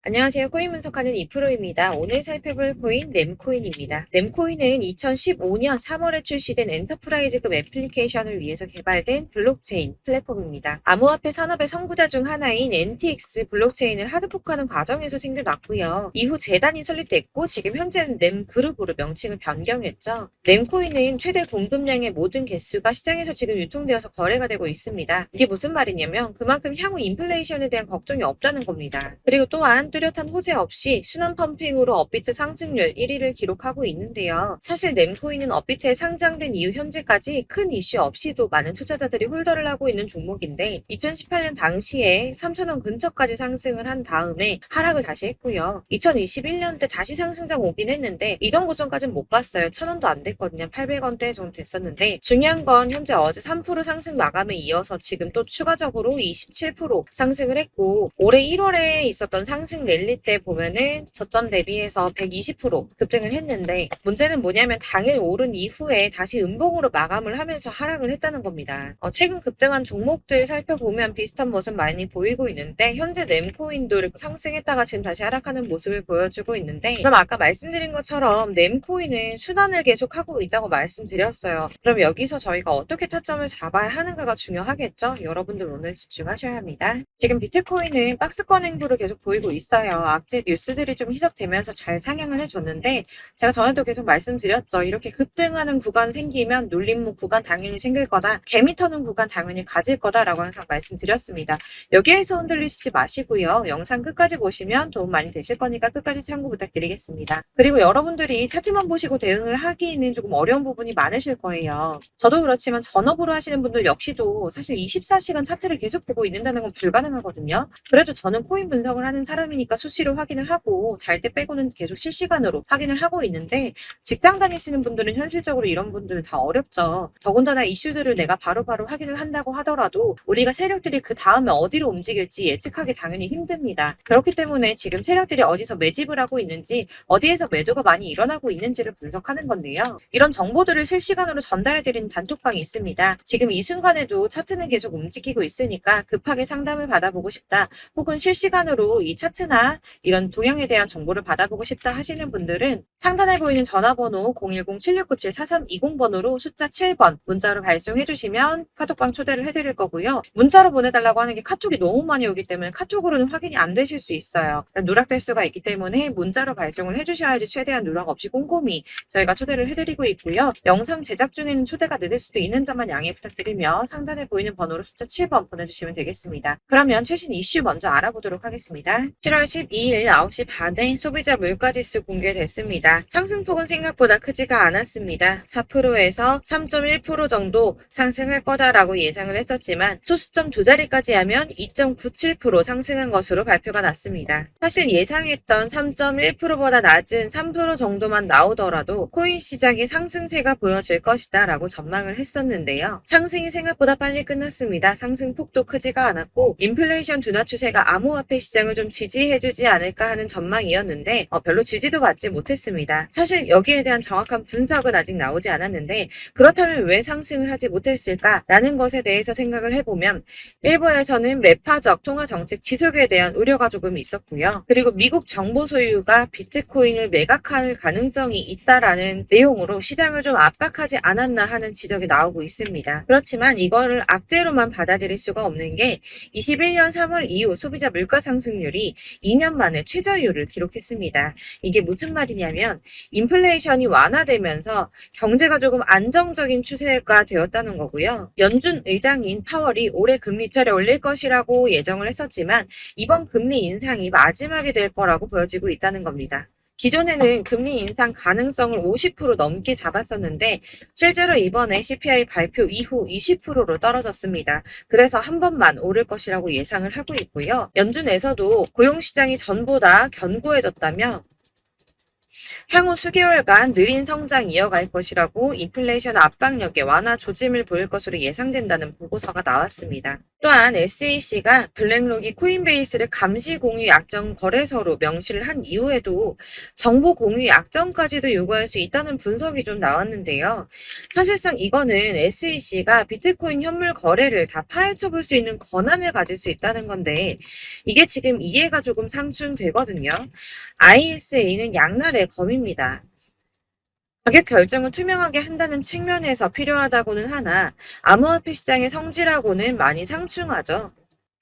안녕하세요. 코인 분석하는 이프로입니다. 오늘 살펴볼 코인 램코인입니다. 램코인은 2015년 3월에 출시된 엔터프라이즈급 애플리케이션을 위해서 개발된 블록체인 플랫폼입니다. 암호화폐 산업의 선구자 중 하나인 NTX 블록체인을 하드포크하는 과정에서 생겨났고요. 이후 재단이 설립됐고 지금 현재는 램그룹으로 명칭을 변경했죠. 램코인은 최대 공급량의 모든 개수가 시장에서 지금 유통되어서 거래가 되고 있습니다. 이게 무슨 말이냐면 그만큼 향후 인플레이션에 대한 걱정이 없다는 겁니다. 그리고 또한 뚜렷한 호재 없이 순환 펌핑으로 업비트 상승률 1위를 기록하고 있는데요. 사실 램코인은 업비트에 상장된 이후 현재까지 큰 이슈 없이도 많은 투자자들이 홀더를 하고 있는 종목인데 2018년 당시에 3,000원 근처까지 상승을 한 다음에 하락을 다시 했고요. 2021년 때 다시 상승장 오긴 했는데 이전 고점까지는 못 갔어요. 1,000원도 안 됐거든요. 800원대 정도 됐었는데 중요한 건 현재 어제 3% 상승 마감에 이어서 지금 또 추가적으로 27% 상승을 했고 올해 1월에 있었던 상승 랠리 때 보면은 저점 대비해서 120% 급등을 했는데 문제는 뭐냐면 당일 오른 이후에 다시 음봉으로 마감을 하면서 하락을 했다는 겁니다. 최근 급등한 종목들 살펴보면 비슷한 모습 많이 보이고 있는데 현재 램코인도 상승했다가 지금 다시 하락하는 모습을 보여주고 있는데 그럼 아까 말씀드린 것처럼 램코인은 순환을 계속하고 있다고 말씀드렸어요. 그럼 여기서 저희가 어떻게 타점을 잡아야 하는가가 중요하겠죠? 여러분들 오늘 집중하셔야 합니다. 지금 비트코인은 박스권 행보를 계속 보이고 있어요. 악재 뉴스들이 좀 희석되면서 잘 상향을 해줬는데 제가 전에도 계속 말씀드렸죠. 이렇게 급등하는 구간 생기면 눌림목 구간 당연히 생길 거다. 개미 터는 구간 당연히 가질 거다라고 항상 말씀드렸습니다. 여기에서 흔들리시지 마시고요. 영상 끝까지 보시면 도움 많이 되실 거니까 끝까지 참고 부탁드리겠습니다. 그리고 여러분들이 차트만 보시고 대응을 하기에는 조금 어려운 부분이 많으실 거예요. 저도 그렇지만 전업으로 하시는 분들 역시도 사실 24시간 차트를 계속 보고 있는다는 건 불가능하거든요. 그래도 저는 코인 분석을 하는 사람이니까 수시로 확인을 하고 잘 때 빼고는 계속 실시간으로 확인을 하고 있는데 직장 다니시는 분들은 현실적으로 이런 분들은 다 어렵죠. 더군다나 이슈들을 내가 바로바로 확인을 한다고 하더라도 우리가 세력들이 그 다음에 어디로 움직일지 예측하기 당연히 힘듭니다. 그렇기 때문에 지금 세력들이 어디서 매집을 하고 있는지 어디에서 매도가 많이 일어나고 있는지를 분석하는 건데요. 이런 정보들을 실시간으로 전달해드리는 단톡방이 있습니다. 지금 이 순간에도 차트는 계속 움직이고 있으니까 급하게 상담을 받아보고 싶다. 혹은 실시간으로 이 차트나 이런 동향에 대한 정보를 받아보고 싶다 하시는 분들은 상단에 보이는 전화번호 010-7697-4320번으로 숫자 7번 문자로 발송해 주시면 카톡방 초대를 해드릴 거고요. 문자로 보내달라고 하는 게 카톡이 너무 많이 오기 때문에 카톡으로는 확인이 안 되실 수 있어요. 누락될 수가 있기 때문에 문자로 발송을 해주셔야지 최대한 누락 없이 꼼꼼히 저희가 초대를 해드리고 있고요. 영상 제작 중에는 초대가 늦을 수도 있는 점만 양해 부탁드리며 상단에 보이는 번호로 숫자 7번 보내주시면 되겠습니다. 그러면 최신 이슈 먼저 알아보도록 하겠습니다. 7월 12일 9시 반에 소비자 물가지수 공개됐습니다. 상승폭은 생각보다 크지가 않았습니다. 4%에서 3.1% 정도 상승할 거다라고 예상을 했었지만 소수점 두 자리까지 하면 2.97% 상승한 것으로 발표가 났습니다. 사실 예상했던 3.1%보다 낮은 3% 정도만 나오더라도 코인 시장의 상승세가 보여질 것이다 라고 전망을 했었는데요. 상승이 생각보다 빨리 끝났습니다. 상승폭도 크지가 않았고 인플레이션 둔화 추세가 암호화폐 시장을 좀 지지해주지 않을까 하는 전망이었는데 별로 지지도 받지 못했습니다. 사실 여기에 대한 정확한 분석은 아직 나오지 않았는데 그렇다면 왜 상승을 하지 못했을까라는 것에 대해서 생각을 해보면 일부에서는 매파적 통화 정책 지속에 대한 우려가 조금 있었고요. 그리고 미국 정보 소유가 비트코인을 매각할 가능성이 있다라는 내용으로 시장을 좀 압박하지 않았나 하는 지적이 나오고 있습니다. 그렇지만 이거를 악재로만 받아들일 수가 없는 게 21년 3월 이후 소비자 물가 상승률이 2년 만에 최저율을 기록했습니다. 이게 무슨 말이냐면 인플레이션이 완화되면서 경제가 조금 안정적인 추세가 되었다는 거고요. 연준 의장인 파월이 올해 금리차를 올릴 것이라고 예정을 했었지만 이번 금리 인상이 마지막이 될 거라고 보여지고 있다는 겁니다. 기존에는 금리 인상 가능성을 50% 넘게 잡았었는데 실제로 이번에 CPI 발표 이후 20%로 떨어졌습니다. 그래서 한 번만 오를 것이라고 예상을 하고 있고요. 연준에서도 고용시장이 전보다 견고해졌다며 향후 수개월간 느린 성장 이어갈 것이라고 인플레이션 압박력에 완화 조짐을 보일 것으로 예상된다는 보고서가 나왔습니다. 또한 SEC가 블랙록이 코인베이스를 감시 공유 약정 거래소로 명시를 한 이후에도 정보 공유 약정까지도 요구할 수 있다는 분석이 좀 나왔는데요. 사실상 이거는 SEC가 비트코인 현물 거래를 다 파헤쳐 볼 수 있는 권한을 가질 수 있다는 건데 이게 지금 이해가 조금 상충되거든요. ISA는 양날의 검입니다. 가격 결정을 투명하게 한다는 측면에서 필요하다고는 하나 암호화폐 시장의 성질하고는 많이 상충하죠.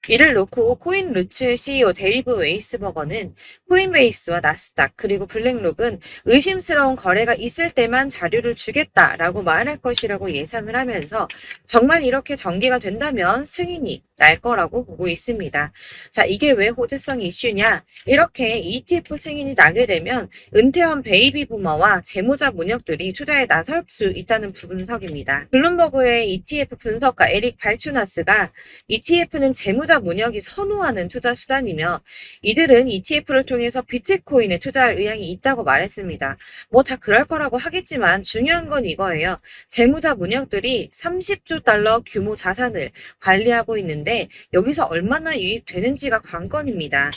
이를 놓고 코인루츠의 CEO 데이브 웨이스버거는 코인베이스와 나스닥 그리고 블랙록은 의심스러운 거래가 있을 때만 자료를 주겠다라고 말할 것이라고 예상을 하면서 정말 이렇게 전개가 된다면 승인이 날 거라고 보고 있습니다. 자, 이게 왜 호재성 이슈냐? 이렇게 ETF 승인이 나게 되면 은퇴한 베이비 부머와 재무자 문역들이 투자에 나설 수 있다는 분석입니다. 블룸버그의 ETF 분석가 에릭 발추나스가 ETF는 재무자 문역이 선호하는 투자 수단이며 이들은 ETF를 통해서 비트코인에 투자할 의향이 있다고 말했습니다. 뭐 다 그럴 거라고 하겠지만 중요한 건 이거예요. 재무자 문역들이 30조 달러 규모 자산을 관리하고 있는데 여기서 얼마나 유입되는지가 관건입니다.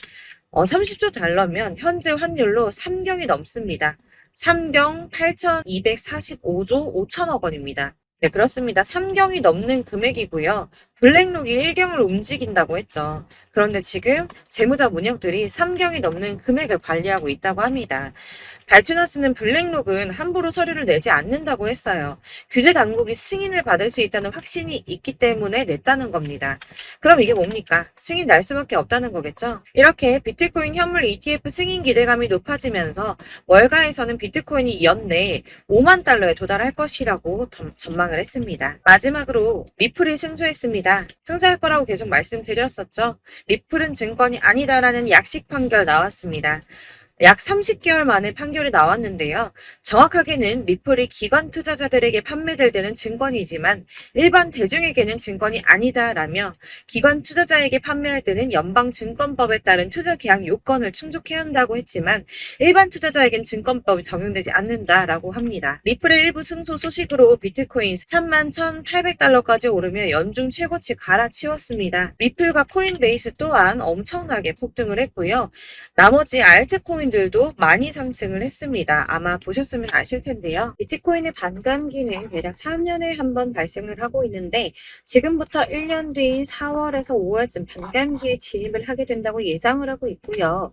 30조 달러면 현재 환율로 3경이 넘습니다. 3경 8,245조 5천억 원입니다. 네, 그렇습니다. 3경이 넘는 금액이고요. 블랙록이 1경을 움직인다고 했죠. 그런데 지금 재무자 문역들이 3경이 넘는 금액을 관리하고 있다고 합니다. 발주너스는 블랙록은 함부로 서류를 내지 않는다고 했어요. 규제 당국이 승인을 받을 수 있다는 확신이 있기 때문에 냈다는 겁니다. 그럼 이게 뭡니까? 승인 날 수밖에 없다는 거겠죠? 이렇게 비트코인 현물 ETF 승인 기대감이 높아지면서 월가에서는 비트코인이 연내 5만 달러에 도달할 것이라고 전망을 했습니다. 마지막으로 리플이 승소했습니다. 승소할 거라고 계속 말씀드렸었죠. 리플은 증권이 아니다라는 약식 판결 나왔습니다. 약 30개월 만에 판결이 나왔는데요. 정확하게는 리플이 기관 투자자들에게 판매될 때는 증권이지만 일반 대중에게는 증권이 아니다라며 기관 투자자에게 판매할 때는 연방증권법에 따른 투자 계약 요건을 충족해야 한다고 했지만 일반 투자자에겐 증권법이 적용되지 않는다라고 합니다. 리플의 일부 승소 소식으로 비트코인 31,800달러까지 오르며 연중 최고치 갈아치웠습니다. 리플과 코인베이스 또한 엄청나게 폭등을 했고요. 나머지 알트코인 들도 많이 상승을 했습니다. 아마 보셨으면 아실 텐데요. 비트코인의 반감기는 대략 3년에 한 번 발생을 하고 있는데 지금부터 1년 뒤인 4월에서 5월쯤 반감기에 진입을 하게 된다고 예상을 하고 있고요.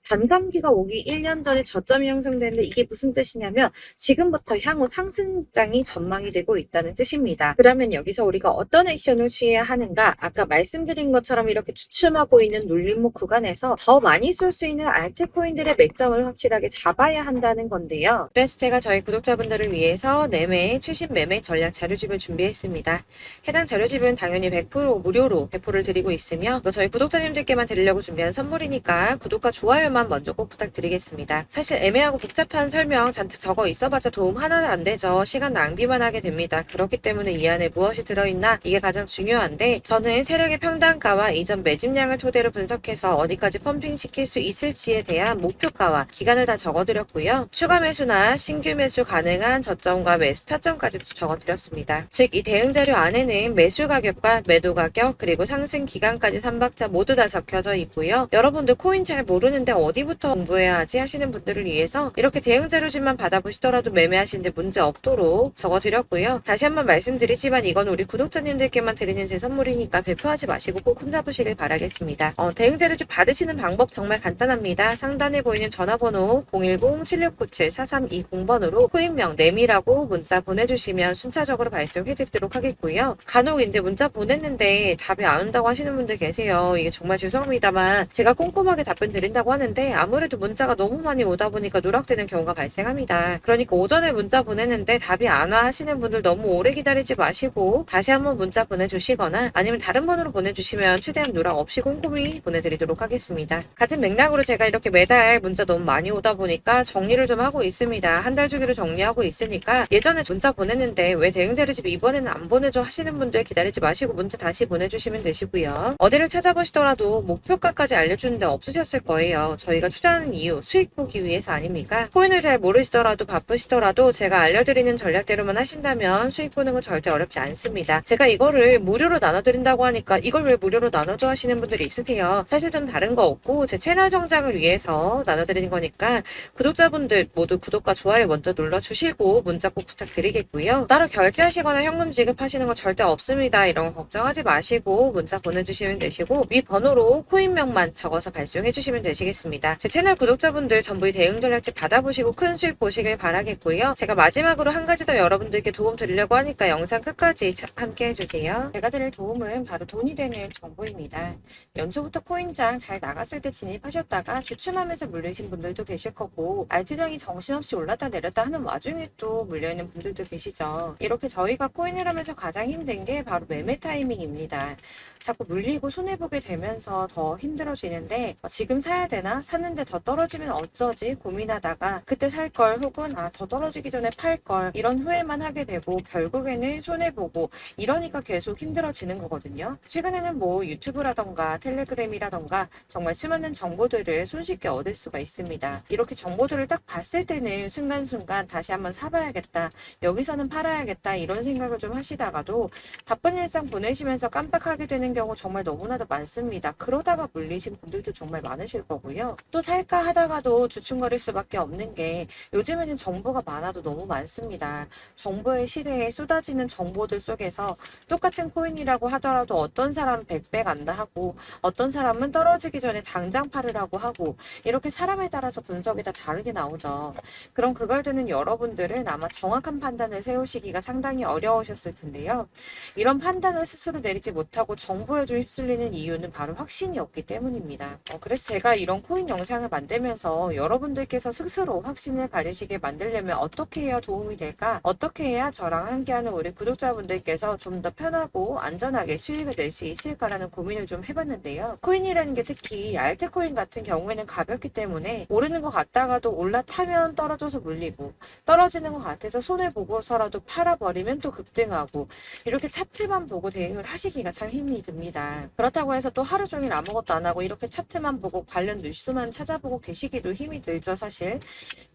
반감기가 오기 1년 전에 저점이 형성되는데 이게 무슨 뜻이냐면 지금부터 향후 상승장이 전망이 되고 있다는 뜻입니다. 그러면 여기서 우리가 어떤 액션을 취해야 하는가? 아까 말씀드린 것처럼 이렇게 추춤하고 있는 눌림목 구간에서 더 많이 쏠 수 있는 알트코인들의 맥점을 확실하게 잡아야 한다는 건데요. 그래서 제가 저희 구독자분들을 위해서 매매 최신 매매 전략 자료집을 준비했습니다. 해당 자료집은 당연히 100% 무료로 배포를 드리고 있으며 또 저희 구독자님들께만 드리려고 준비한 선물이니까 구독과 좋아요만 먼저 꼭 부탁드리겠습니다. 사실 애매하고 복잡한 설명 잔뜩 적어 있어봤자 도움 하나는 안 되죠. 시간 낭비만 하게 됩니다. 그렇기 때문에 이 안에 무엇이 들어있나 이게 가장 중요한데 저는 세력의 평단가와 이전 매집량을 토대로 분석해서 어디까지 펌핑시킬 수 있을지에 대한 목표가와 기간을 다 적어드렸고요. 추가 매수나 신규 매수 가능한 저점과 매수 타점까지도 적어드렸습니다. 즉 이 대응 자료 안에는 매수 가격과 매도 가격 그리고 상승 기간까지 3박자 모두 다 적혀져 있고요. 여러분들 코인 잘 모르는데 어디부터 공부해야 하지 하시는 분들을 위해서 이렇게 대응 자료집만 받아보시더라도 매매하시는데 문제 없도록 적어드렸고요. 다시 한번 말씀드리지만 이건 우리 구독자님들께만 드리는 제 선물이니까 배포하지 마시고 꼭 혼잡으시길 바라겠습니다. 대응 자료집 받으시는 방법 정말 간단합니다. 상단에 보이는 전화번호 010-7697-4320번으로 코인명 네미라고 문자 보내주시면 순차적으로 발송해드리도록 하겠고요. 간혹 이제 문자 보냈는데 답이 안 온다고 하시는 분들 계세요. 이게 정말 죄송합니다만 제가 꼼꼼하게 답변 드린다고 하는데 아무래도 문자가 너무 많이 오다 보니까 누락되는 경우가 발생합니다. 그러니까 오전에 문자 보냈는데 답이 안 와 하시는 분들 너무 오래 기다리지 마시고 다시 한번 문자 보내주시거나 아니면 다른 번호로 보내주시면 최대한 누락 없이 꼼꼼히 보내드리도록 하겠습니다. 같은 맥락으로 제가 이렇게 매달 문자 너무 많이 오다 보니까 정리를 좀 하고 있습니다. 한 달 주기로 정리하고 있으니까 예전에 문자 보냈는데 왜 대응자를 집 이번에는 안 보내줘 하시는 분들 기다리지 마시고 문자 다시 보내주시면 되시고요. 어디를 찾아보시더라도 목표가까지 알려주는데 없으셨을 거예요. 저희가 투자하는 이유 수익 보기 위해서 아닙니까? 코인을 잘 모르시더라도 바쁘시더라도 제가 알려드리는 전략대로만 하신다면 수익 보는 건 절대 어렵지 않습니다. 제가 이거를 무료로 나눠드린다고 하니까 이걸 왜 무료로 나눠줘 하시는 분들이 있으세요. 사실 좀 다른 거 없고 제 채널 정장을 위해서 나눠드리는 거니까 구독자분들 모두 구독과 좋아요 먼저 눌러주시고 문자 꼭 부탁드리겠고요. 따로 결제하시거나 현금 지급하시는 거 절대 없습니다. 이런 거 걱정하지 마시고 문자 보내주시면 되시고 위 번호로 코인명만 적어서 발송해 주시면 되시겠습니다. 제 채널 구독자분들 전부 이 대응 전략집 받아보시고 큰 수익 보시길 바라겠고요. 제가 마지막으로 한 가지 더 여러분들께 도움 드리려고 하니까 영상 끝까지 함께 해주세요. 제가 드릴 도움은 바로 돈이 되는 정보입니다. 연초부터 코인장 잘 나갔을 때 진입하셨다가 주춤하면서 물리신 분들도 계실 거고 알트장이 정신없이 올랐다 내렸다 하는 와중에 또 물려있는 분들도 계시죠. 이렇게 저희가 코인을 하면서 가장 힘든 게 바로 매매 타이밍입니다. 자꾸 물리고 손해보게 되면서 더 힘들어지는데 지금 사야 되나? 샀는데 더 떨어지면 어쩌지? 고민하다가 그때 살 걸 혹은 더 떨어지기 전에 팔 걸 이런 후회만 하게 되고 결국에는 손해보고 이러니까 계속 힘들어지는 거거든요. 최근에는 뭐 유튜브라던가 텔레그램이라던가 정말 수많은 정보들을 손쉽게 얻을 수가 있습니다. 이렇게 정보들을 딱 봤을 때는 순간순간 다시 한번 사봐야겠다. 여기서는 팔아야겠다. 이런 생각을 좀 하시다가도 바쁜 일상 보내시면서 깜빡하게 되는 경우 정말 너무나도 많습니다. 그러다가 물리신 분들도 정말 많으실 거고요. 또 살까 하다가도 주춤거릴 수밖에 없는 게 요즘에는 정보가 많아도 너무 많습니다. 정보의 시대에 쏟아지는 정보들 속에서 똑같은 코인이라고 하더라도 어떤 사람은 100배 간다 하고 어떤 사람은 떨어지기 전에 당장 팔으라고 하고 이렇게 사람에 따라서 분석이 다 다르게 나오죠. 그럼 그걸 듣는 여러분들은 아마 정확한 판단을 세우시기가 상당히 어려우셨을 텐데요. 이런 판단을 스스로 내리지 못하고 정보에 좀 휩쓸리는 이유는 바로 확신이 없기 때문입니다. 그래서 제가 이런 코인 영상을 만들면서 여러분들께서 스스로 확신을 가지시게 만들려면 어떻게 해야 도움이 될까? 어떻게 해야 저랑 함께하는 우리 구독자분들께서 좀 더 편하고 안전하게 수익을 낼 수 있을까라는 고민을 좀 해봤는데요. 코인이라는 게 특히 알트코인 같은 경우에는 가볍기 때문에 오르는 것 같다가도 올라타면 떨어져서 물리고 떨어지는 것 같아서 손해보고서라도 팔아버리면 또 급등하고 이렇게 차트만 보고 대응을 하시기가 참 힘이 듭니다. 그렇다고 해서 또 하루 종일 아무것도 안 하고 이렇게 차트만 보고 관련 뉴스만 찾아보고 계시기도 힘이 들죠, 사실.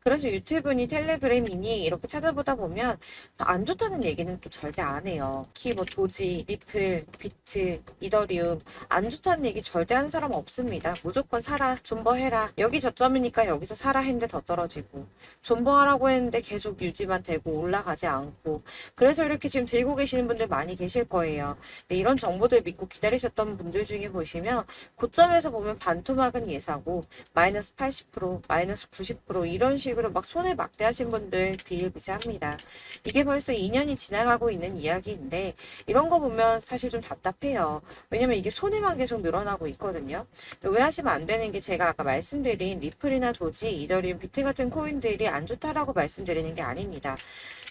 그래서 유튜브니 텔레그램이니 이렇게 찾아보다 보면 안 좋다는 얘기는 또 절대 안 해요. 특히 뭐 도지, 리플, 비트, 이더리움 안 좋다는 얘기 절대 하는 사람 없습니다. 무조건 사라, 존버해라. 여기 저점이니까 여기서 사라 했는데 더 떨어지고 존버하라고 했는데 계속 유지만 되고 올라가지 않고 그래서 이렇게 지금 들고 계시는 분들 많이 계실 거예요. 근데 이런 정보들 믿고 기다리셨던 분들 중에 보시면 고점에서 보면 반토막은 예사고 마이너스 80%, 마이너스 90% 이런 식으로 막 손해 막대하신 분들 비일비재합니다. 이게 벌써 2년이 지나가고 있는 이야기인데 이런 거 보면 사실 좀 답답해요. 왜냐면 이게 손해만 계속 늘어나고 있거든요. 오해하시면 안 되는 게 제가 아까 말씀드린 리플이나 도지, 이더리움, 비트 같은 코인들이 안 좋다라고 말씀드리는 게 아닙니다.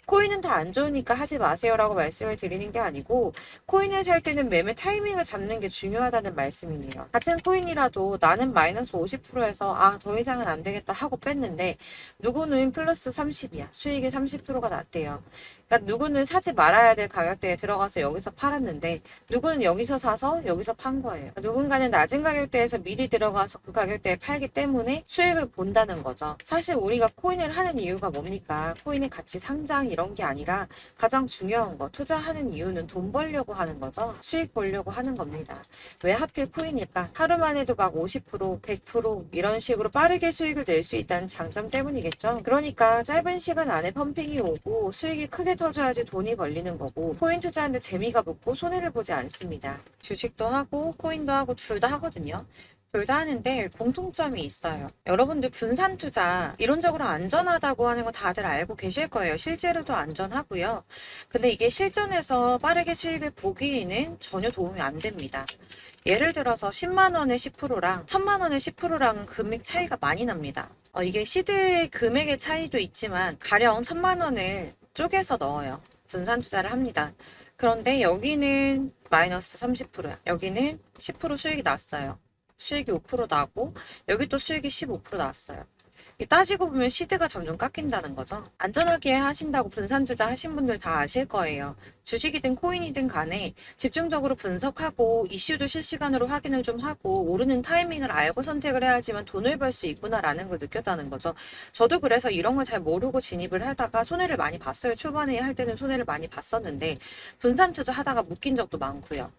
코인은 다 안 좋으니까 하지 마세요라고 말씀을 드리는 게 아니고 코인을 살 때는 매매 타이밍을 잡는 게 중요하다는 말씀이에요. 같은 코인이라도 나는 마이너스 50%에서 더 이상은 안 되겠다 하고 뺐는데 누구는 플러스 30이야. 수익이 30%가 났대요. 그러니까 누구는 사지 말아야 될 가격대에 들어가서 여기서 팔았는데 누구는 여기서 사서 여기서 판 거예요. 누군가는 낮은 가격대에서 미리 들어가서 그 가격대에 팔기 때문에 수익을 본다는 거죠. 사실 우리가 코인을 하는 이유가 뭡니까? 코인의 가치 상장 이런 게 아니라 가장 중요한 거 투자하는 이유는 돈 벌려고 하는 거죠. 수익 보려고 하는 겁니다. 왜 하필 코인일까? 하루만 해도 막 50%, 100% 이런 식으로 빠르게 수익을 낼 수 있다는 장점 때문이겠죠. 그러니까 짧은 시간 안에 펌핑이 오고 수익이 크게 터져야지 돈이 벌리는 거고 코인 투자하는데 재미가 붙고 손해를 보지 않습니다. 주식도 하고 코인도 하고 둘 다 하거든요. 둘 다 하는데 공통점이 있어요. 여러분들 분산 투자 이론적으로 안전하다고 하는 거 다들 알고 계실 거예요. 실제로도 안전하고요. 근데 이게 실전에서 빠르게 수익을 보기에는 전혀 도움이 안 됩니다. 예를 들어서 10만 원의 10%랑 1000만 원의 10%랑 금액 차이가 많이 납니다. 이게 시드의 금액의 차이도 있지만 가령 1000만 원을 쪼개서 넣어요. 분산 투자를 합니다. 그런데 여기는 마이너스 30%야. 여기는 10% 수익이 났어요. 수익이 5% 나고 여기 또 수익이 15% 나왔어요. 따지고 보면 시드가 점점 깎인다는 거죠. 안전하게 하신다고 분산 투자 하신 분들 다 아실 거예요. 주식이든 코인이든 간에 집중적으로 분석하고 이슈도 실시간으로 확인을 좀 하고 오르는 타이밍을 알고 선택을 해야지만 돈을 벌 수 있구나라는 걸 느꼈다는 거죠. 저도 그래서 이런 걸 잘 모르고 진입을 하다가 손해를 많이 봤어요. 초반에 할 때는 손해를 많이 봤었는데 분산 투자 하다가 묶인 적도 많고요.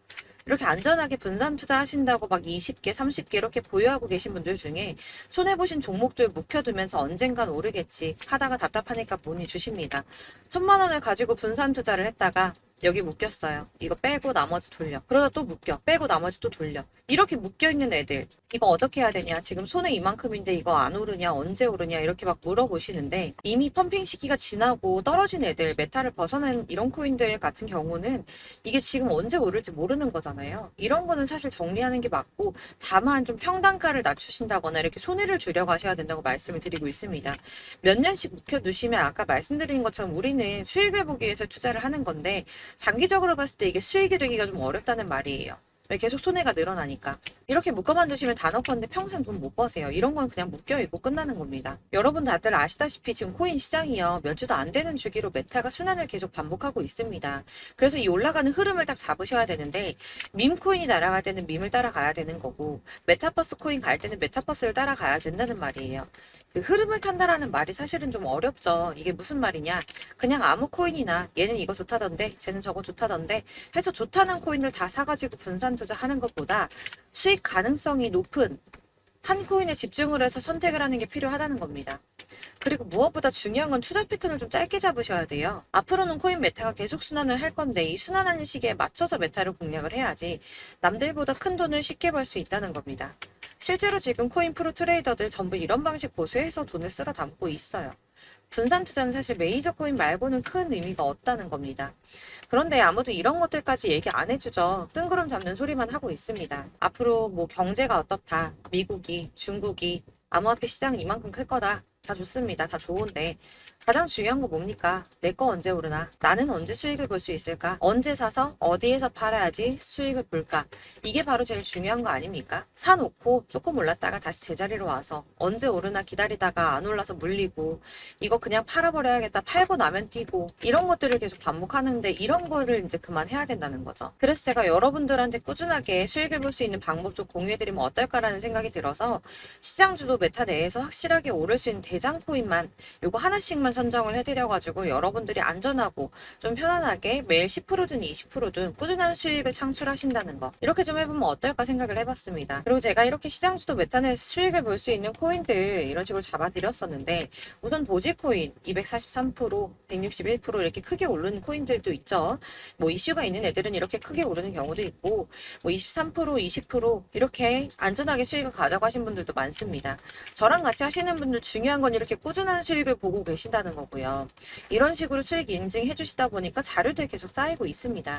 이렇게 안전하게 분산 투자하신다고 막 20개, 30개 이렇게 보유하고 계신 분들 중에 손해보신 종목들 묵혀두면서 언젠간 오르겠지 하다가 답답하니까 문의 주십니다. 1,000만 원을 가지고 분산 투자를 했다가 여기 묶였어요. 이거 빼고 나머지 돌려. 그러다 또 묶여. 빼고 나머지 또 돌려. 이렇게 묶여있는 애들 이거 어떻게 해야 되냐. 지금 손해 이만큼인데 이거 안 오르냐. 언제 오르냐. 이렇게 막 물어보시는데 이미 펌핑 시기가 지나고 떨어진 애들 메타를 벗어난 이런 코인들 같은 경우는 이게 지금 언제 오를지 모르는 거잖아요. 이런 거는 사실 정리하는 게 맞고 다만 좀 평단가를 낮추신다거나 이렇게 손해를 줄여 가셔야 된다고 말씀을 드리고 있습니다. 몇 년씩 묵혀두시면 아까 말씀드린 것처럼 우리는 수익을 보기 위해서 투자를 하는 건데 장기적으로 봤을 때 이게 수익이 되기가 좀 어렵다는 말이에요. 왜 계속 손해가 늘어나니까. 이렇게 묶어만 두시면 단어컨대 평생 돈 못 버세요. 이런 건 그냥 묶여있고 끝나는 겁니다. 여러분 다들 아시다시피 지금 코인 시장이요. 몇 주도 안 되는 주기로 메타가 순환을 계속 반복하고 있습니다. 그래서 이 올라가는 흐름을 딱 잡으셔야 되는데 밈 코인이 날아갈 때는 밈을 따라가야 되는 거고 메타버스 코인 갈 때는 메타버스를 따라가야 된다는 말이에요. 그 흐름을 탄다라는 말이 사실은 좀 어렵죠. 이게 무슨 말이냐. 그냥 아무 코인이나 얘는 이거 좋다던데 쟤는 저거 좋다던데 해서 좋다는 코인을 다 사가지고 분산 투자하는 것보다 수익 가능성이 높은 한 코인에 집중을 해서 선택을 하는 게 필요하다는 겁니다. 그리고 무엇보다 중요한 건 투자 패턴을 좀 짧게 잡으셔야 돼요. 앞으로는 코인 메타가 계속 순환을 할 건데 이 순환하는 시기에 맞춰서 메타를 공략을 해야지 남들보다 큰 돈을 쉽게 벌 수 있다는 겁니다. 실제로 지금 코인 프로 트레이더들 전부 이런 방식 고수해서 돈을 쓸어 담고 있어요. 분산 투자는 사실 메이저 코인 말고는 큰 의미가 없다는 겁니다. 그런데 아무도 이런 것들까지 얘기 안 해주죠. 뜬구름 잡는 소리만 하고 있습니다. 앞으로 뭐 경제가 어떻다, 미국이, 중국이, 암호화폐 시장은 이만큼 클 거다. 다 좋습니다. 다 좋은데 가장 중요한 거 뭡니까? 내 거 언제 오르나? 나는 언제 수익을 볼 수 있을까? 언제 사서 어디에서 팔아야지 수익을 볼까? 이게 바로 제일 중요한 거 아닙니까? 사놓고 조금 올랐다가 다시 제자리로 와서 언제 오르나 기다리다가 안 올라서 물리고 이거 그냥 팔아버려야겠다. 팔고 나면 뛰고 이런 것들을 계속 반복하는데 이런 거를 이제 그만해야 된다는 거죠. 그래서 제가 여러분들한테 꾸준하게 수익을 볼 수 있는 방법 좀 공유해드리면 어떨까라는 생각이 들어서 시장주도 메타 내에서 확실하게 오를 수 있는 대장 코인만 요거 하나씩만 선정을 해드려가지고 여러분들이 안전하고 좀 편안하게 매일 10%든 20%든 꾸준한 수익을 창출하신다는 거 이렇게 좀 해보면 어떨까 생각을 해봤습니다. 그리고 제가 이렇게 시장주도 메타내에서 수익을 볼 수 있는 코인들 이런 식으로 잡아드렸었는데 우선 도지코인 243%, 161% 이렇게 크게 오르는 코인들도 있죠. 뭐 이슈가 있는 애들은 이렇게 크게 오르는 경우도 있고 뭐 23%, 20% 이렇게 안전하게 수익을 가져가신 분들도 많습니다. 저랑 같이 하시는 분들 중요한 건 이렇게 꾸준한 수익을 보고 계신다는 거고요. 이런 식으로 수익 인증해 주시다 보니까 자료들 계속 쌓이고 있습니다.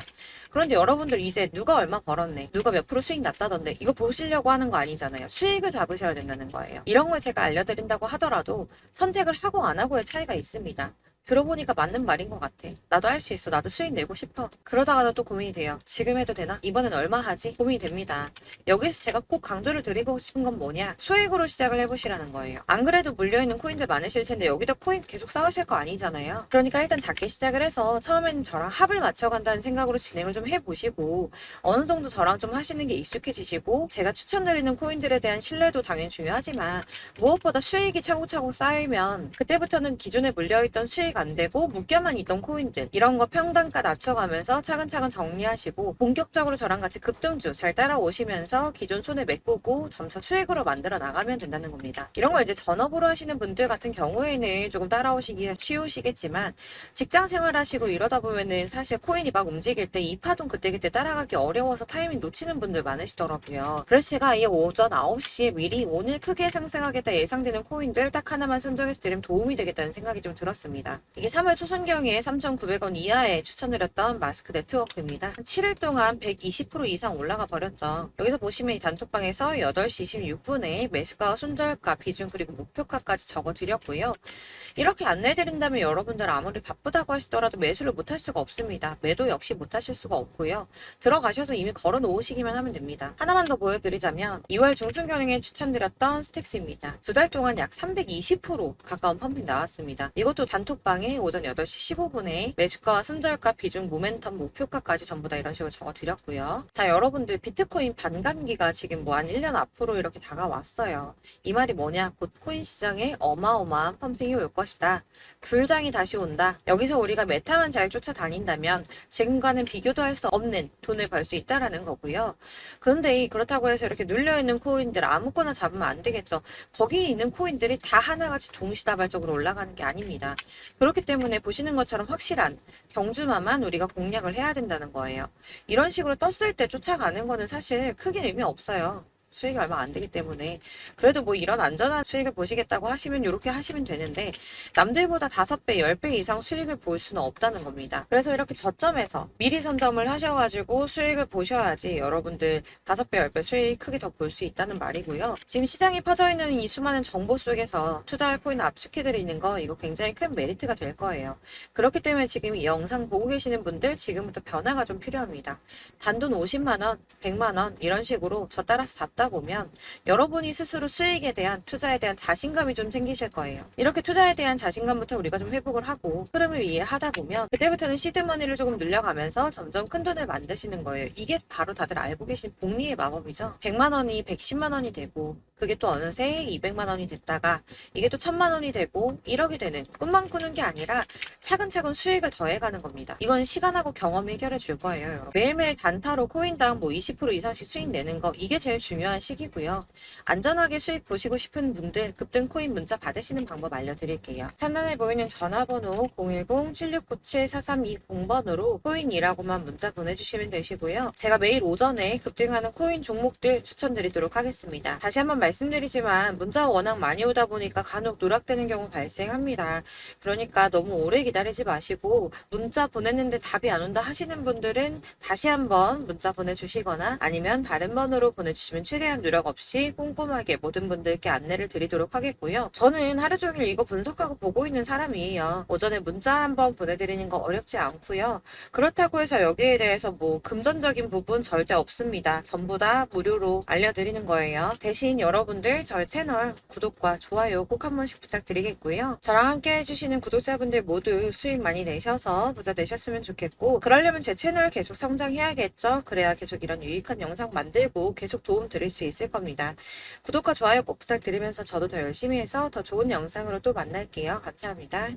그런데 여러분들 이제 누가 얼마 벌었네, 누가 몇 프로 수익 났다던데 이거 보시려고 하는 거 아니잖아요. 수익을 잡으셔야 된다는 거예요. 이런 걸 제가 알려드린다고 하더라도 선택을 하고 안 하고의 차이가 있습니다. 들어보니까 맞는 말인 것 같아. 나도 할 수 있어. 나도 수익 내고 싶어. 그러다가도 또 고민이 돼요. 지금 해도 되나? 이번엔 얼마 하지? 고민이 됩니다. 여기서 제가 꼭 강조를 드리고 싶은 건 뭐냐? 소액으로 시작을 해보시라는 거예요. 안 그래도 물려있는 코인들 많으실 텐데 여기다 코인 계속 쌓으실 거 아니잖아요. 그러니까 일단 작게 시작을 해서 처음에는 저랑 합을 맞춰간다는 생각으로 진행을 좀 해보시고 어느 정도 저랑 좀 하시는 게 익숙해지시고 제가 추천드리는 코인들에 대한 신뢰도 당연히 중요하지만 무엇보다 수익이 차곡차곡 쌓이면 그때부터는 기존에 물려있던 수익 안 되고 묶여만 있던 코인들 이런 거 평단가 낮춰가면서 차근차근 정리하시고 본격적으로 저랑 같이 급등주 잘 따라오시면서 기존 손해 메꾸고 점차 수익으로 만들어 나가면 된다는 겁니다. 이런 거 이제 전업으로 하시는 분들 같은 경우에는 조금 따라오시기 쉬우시겠지만 직장 생활하시고 이러다 보면은 사실 코인이 막 움직일 때 이 파동 그때그때 따라가기 어려워서 타이밍 놓치는 분들 많으시더라고요. 그래서 제가 이 오전 9시에 미리 오늘 크게 상승하겠다 예상되는 코인들 딱 하나만 선정해서 드리면 도움이 되겠다는 생각이 좀 들었습니다. 이게 3월 초순경에 3,900원 이하에 추천드렸던 마스크 네트워크입니다. 한 7일 동안 120% 이상 올라가 버렸죠. 여기서 보시면 이 단톡방에서 8시 26분에 매수가, 손절가, 비중 그리고 목표가까지 적어드렸고요. 이렇게 안내해드린다면 여러분들 아무리 바쁘다고 하시더라도 매수를 못할 수가 없습니다. 매도 역시 못하실 수가 없고요. 들어가셔서 이미 걸어 놓으시기만 하면 됩니다. 하나만 더 보여드리자면 2월 중순경에 추천드렸던 스택스입니다. 2달 동안 약 320% 가까운 펌핑 나왔습니다. 이것도 단톡방에 오전 8시 15분에 매수가와 손절가, 비중, 모멘텀, 목표가까지 전부 다 이런 식으로 적어드렸고요. 자, 여러분들 비트코인 반감기가 지금 뭐 한 1년 앞으로 이렇게 다가왔어요. 이 말이 뭐냐? 곧 코인 시장에 어마어마한 펌핑이 올 것이다. 불장이 다시 온다. 여기서 우리가 메타만 잘 쫓아다닌다면 지금과는 비교도 할 수 없는 돈을 벌 수 있다라는 거고요. 그런데 그렇다고 해서 이렇게 눌려있는 코인들 아무거나 잡으면 안 되겠죠. 거기 있는 코인들이 다 하나같이 동시다발적으로 올라가는 게 아닙니다. 그렇기 때문에 보시는 것처럼 확실한 경주마만 우리가 공략을 해야 된다는 거예요. 이런 식으로 떴을 때 쫓아가는 거는 사실 크게 의미 없어요. 수익이 얼마 안 되기 때문에. 그래도 뭐 이런 안전한 수익을 보시겠다고 하시면 이렇게 하시면 되는데, 남들보다 5배, 10배 이상 수익을 볼 수는 없다는 겁니다. 그래서 이렇게 저점에서 미리 선점을 하셔가지고 수익을 보셔야지 여러분들 5배, 10배 수익 크게 더 볼 수 있다는 말이고요. 지금 시장에 퍼져 있는 이 수많은 정보 속에서 투자할 코인을 압축해드리는 거, 이거 굉장히 큰 메리트가 될 거예요. 그렇기 때문에 지금 이 영상 보고 계시는 분들 지금부터 변화가 좀 필요합니다. 단돈 50만원, 100만원 이런 식으로 저 따라서 잡다 보면 여러분이 스스로 수익에 대한, 투자에 대한 자신감이 좀 생기실 거예요. 이렇게 투자에 대한 자신감부터 우리가 좀 회복을 하고 흐름을 이해하다 보면 그때부터는 시드머니를 조금 늘려가면서 점점 큰 돈을 만드시는 거예요. 이게 바로 다들 알고 계신 복리의 마법이죠. 100만 원이 110만 원이 되고, 그게 또 어느새 200만 원이 됐다가 이게 또 1000만 원이 되고 1억이 되는, 꿈만 꾸는 게 아니라 차근차근 수익을 더해가는 겁니다. 이건 시간하고 경험이 해결해 줄 거예요. 여러분. 매일매일 단타로 코인당 뭐 20% 이상씩 수익 내는 거, 이게 제일 중요한 시기고요. 안전하게 수익 보시고 싶은 분들 급등 코인 문자 받으시는 방법 알려드릴게요. 상단에 보이는 전화번호 010-7697-4320번으로 코인이라고만 문자 보내주시면 되시고요. 제가 매일 오전에 급등하는 코인 종목들 추천드리도록 하겠습니다. 다시 한번 말씀드리지만 문자가 워낙 많이 오다 보니까 간혹 누락되는 경우 발생합니다. 그러니까 너무 오래 기다리지 마시고, 문자 보냈는데 답이 안 온다 하시는 분들은 다시 한번 문자 보내주시거나 아니면 다른 번호로 보내주시면 최대한 누락 없이 꼼꼼하게 모든 분들께 안내를 드리도록 하겠고요. 저는 하루 종일 이거 분석하고 보고 있는 사람이에요. 오전에 문자 한번 보내드리는 거 어렵지 않고요. 그렇다고 해서 여기에 대해서 뭐 금전적인 부분 절대 없습니다. 전부 다 무료로 알려드리는 거예요. 대신 여러분들 저희 채널 구독과 좋아요 꼭 한 번씩 부탁드리겠고요. 저랑 함께 해주시는 구독자분들 모두 수익 많이 내셔서 부자 되셨으면 좋겠고, 그러려면 제 채널 계속 성장해야겠죠. 그래야 계속 이런 유익한 영상 만들고 계속 도움 드릴 수 있을 겁니다. 구독과 좋아요 꼭 부탁드리면서 저도 더 열심히 해서 더 좋은 영상으로 또 만날게요. 감사합니다.